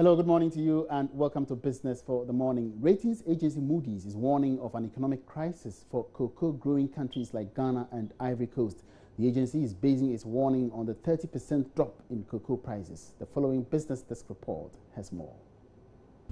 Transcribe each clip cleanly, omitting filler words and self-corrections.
Hello, good morning to you and welcome to Business for the Morning. Ratings agency Moodys is warning of an economic crisis for cocoa-growing countries like Ghana and Ivory Coast. The agency is basing its warning on the 30% drop in cocoa prices. The following Business Desk report has more.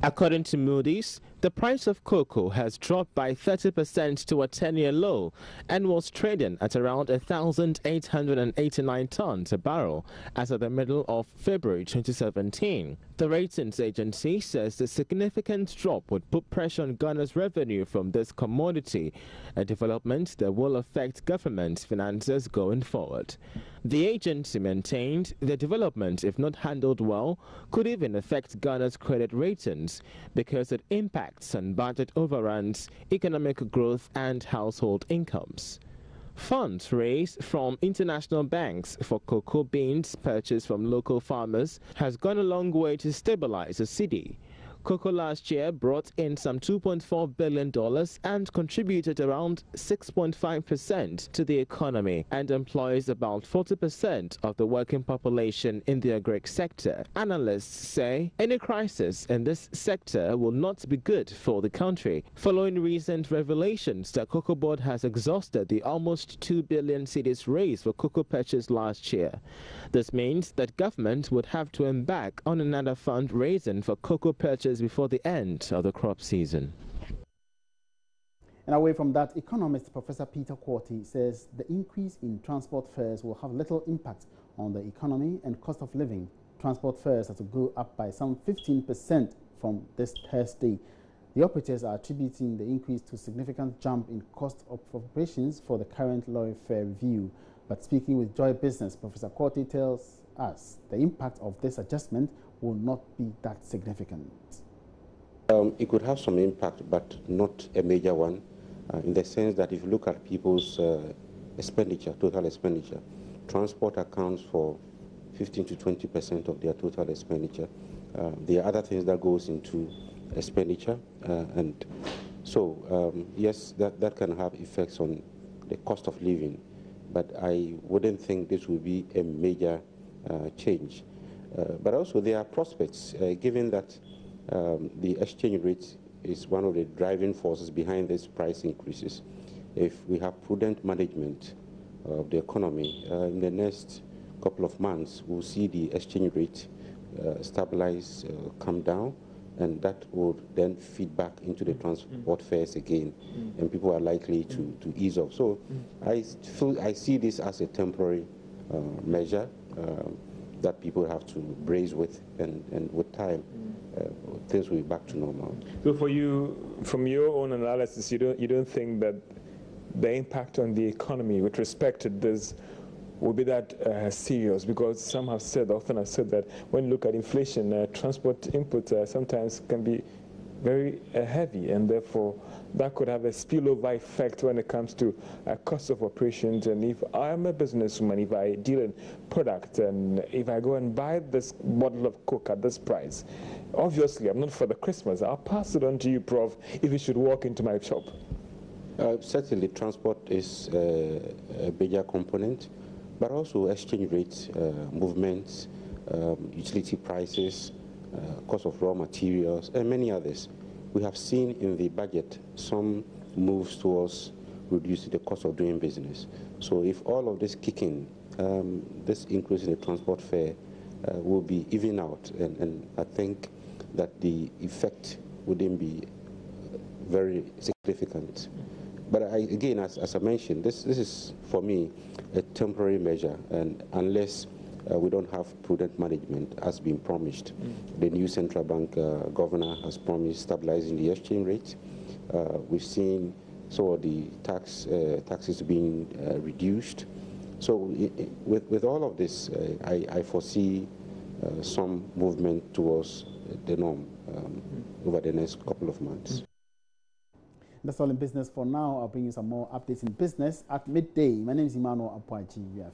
According to Moodys, the price of cocoa has dropped by 30% to a 10-year low and was trading at around 1,889 tons a barrel as of the middle of February 2017. The ratings agency says the significant drop would put pressure on Ghana's revenue from this commodity, a development that will affect government finances going forward. The agency maintained the development, if not handled well, could even affect Ghana's credit ratings because it impacts on budget overruns, economic growth and household incomes. Funds raised from international banks for cocoa beans purchased from local farmers has gone a long way to stabilize the cedi. Cocoa last year brought in some $2.4 billion and contributed around 6.5% to the economy and employs about 40% of the working population in the agric sector. Analysts say any crisis in this sector will not be good for the country, following recent revelations that Cocoa Board has exhausted the almost 2 billion cedis raised for cocoa purchase last year. This means that government would have to embark on another fundraising for cocoa purchase before the end of the crop season. And away from that, economist Professor Peter Quarty says the increase in transport fares will have little impact on the economy and cost of living. Transport fares are to go up by some 15% from this Thursday. The operators are attributing the increase to significant jump in cost of operations for the current lorry fare review. But speaking with Joy Business, Professor Quarty tells us the impact of this adjustment will not be that significant. It could have some impact, but not a major one, in the sense that if you look at people's expenditure, total expenditure, transport accounts for 15 to 20% of their total expenditure. There are other things that goes into expenditure, and so yes, that can have effects on the cost of living, but I wouldn't think this will be a major change. But also there are prospects, given that the exchange rate is one of the driving forces behind these price increases. If we have prudent management of the economy, in the next couple of months, we'll see the exchange rate stabilize, come down, and that would then feed back into the transport fares again, and people are likely to ease off. So I see this as a temporary measure that people have to brace with, and with time, things will be back to normal. So for you, from your own analysis, you don't think that the impact on the economy with respect to this will be that serious? Because some have said, often have said that when you look at inflation, transport inputs sometimes can be very heavy, and therefore that could have a spillover effect when it comes to cost of operations. And if I am a businesswoman, if I deal in product, and if I go and buy this bottle of Coke at this price, obviously I'm not for the Christmas. I'll pass it on to you, Prof, if you should walk into my shop. Certainly transport is a bigger component, but also exchange rates, movements, utility prices, cost of raw materials, and many others. We have seen in the budget some moves towards reducing the cost of doing business. So if all of this kick in, this increase in the transport fare will be even out, and I think that the effect wouldn't be very significant. But again, as I mentioned, this is, for me, a temporary measure, and unless we don't have prudent management as been promised. The new central bank governor has promised stabilizing the exchange rate. We've seen some of the taxes being reduced. So with all of this, I foresee some movement towards the norm over the next couple of months. That's all in business for now. I'll bring you some more updates in business at midday. My name is Emmanuel Apwaji.